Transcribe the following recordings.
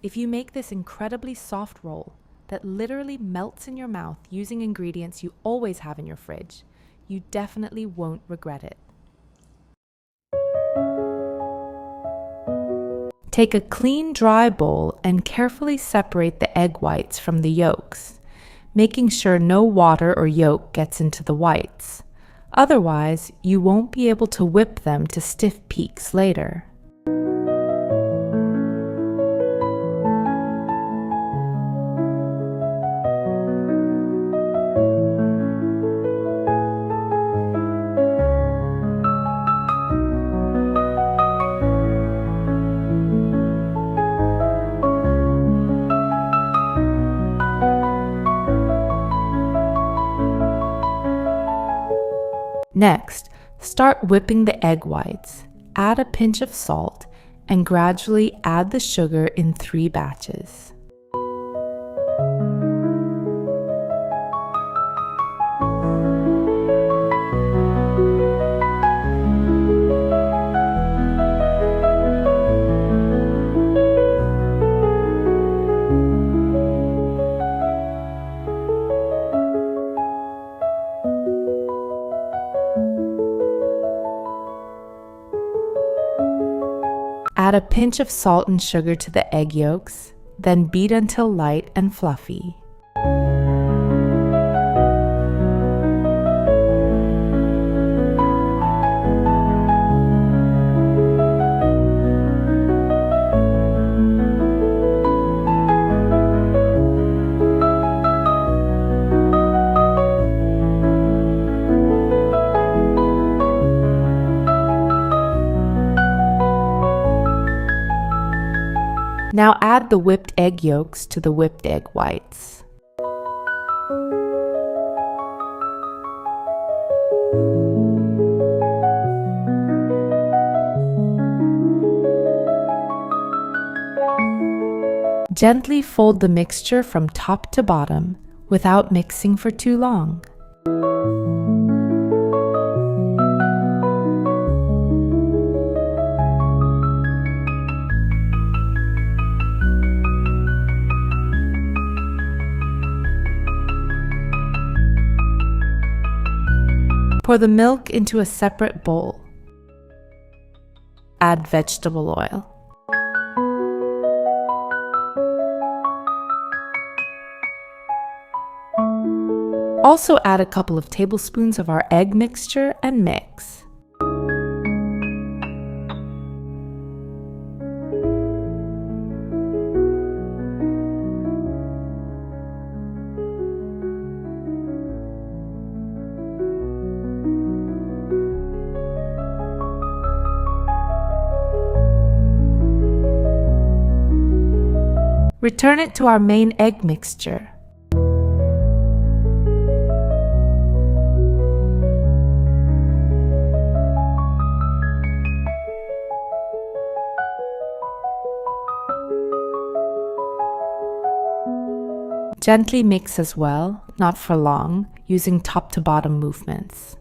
If you make this incredibly soft roll that literally melts in your mouth using ingredients you always have in your fridge, you definitely won't regret it. Take a clean, dry bowl and carefully separate the egg whites from the yolks, making sure no water or yolk gets into the whites. Otherwise, you won't be able to whip them to stiff peaks later. Next, start whipping the egg whites. Add a pinch of salt and gradually add the sugar in 3 batches. Add a pinch of salt and sugar to the egg yolks, then beat until light and fluffy. Now add the whipped egg yolks to the whipped egg whites. Gently fold the mixture from top to bottom without mixing for too long. Pour the milk into a separate bowl. Add vegetable oil. Also add a couple of tablespoons of our egg mixture and mix. Return it to our main egg mixture. Gently mix as well, not for long, using top to bottom movements.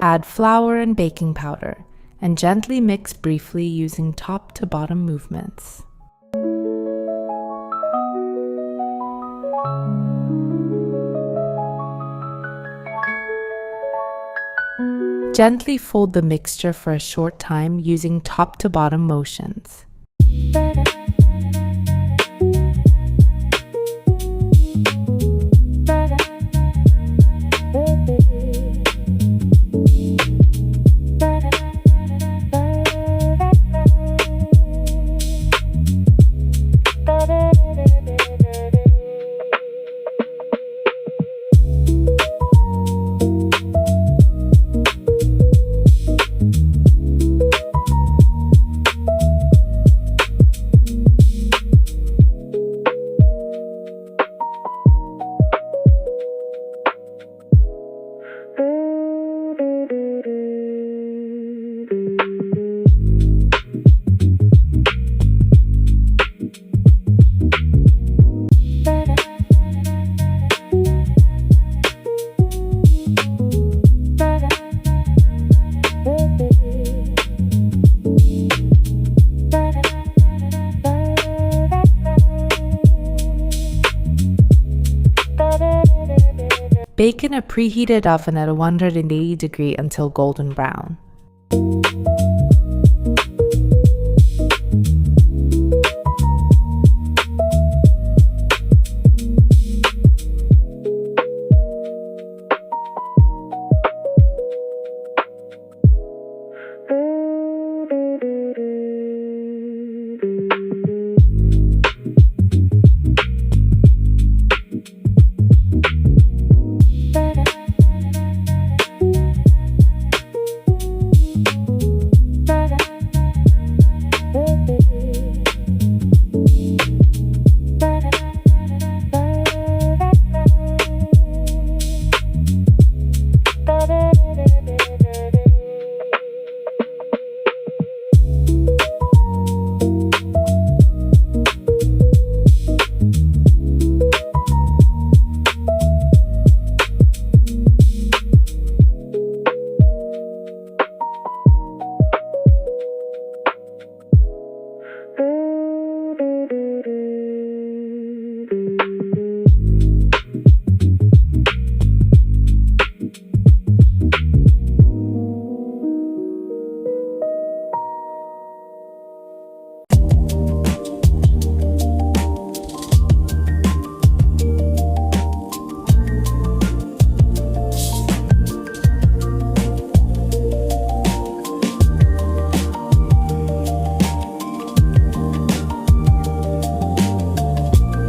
Add flour and baking powder, and gently mix briefly using top to bottom movements. Gently fold the mixture for a short time using top to bottom motions. Bake in a preheated oven at 180 degrees until golden brown.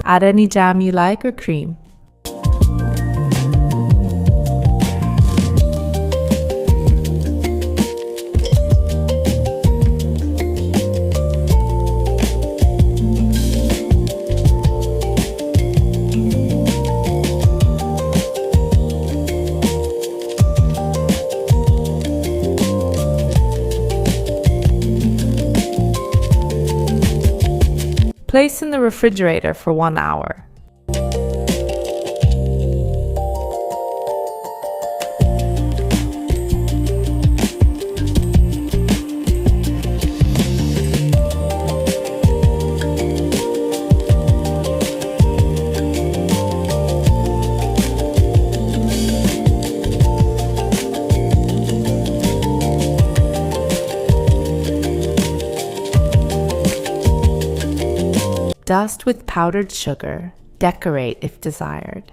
Add any jam you like or cream. Place in the refrigerator for 1 hour. Dust with powdered sugar. Decorate if desired.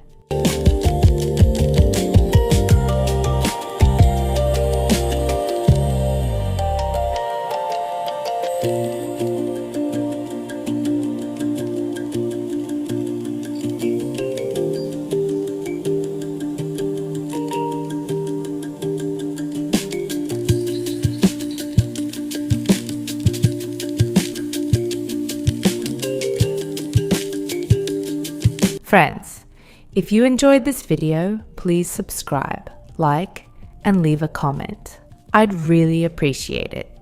Friends, if you enjoyed this video, please subscribe, like, and leave a comment. I'd really appreciate it.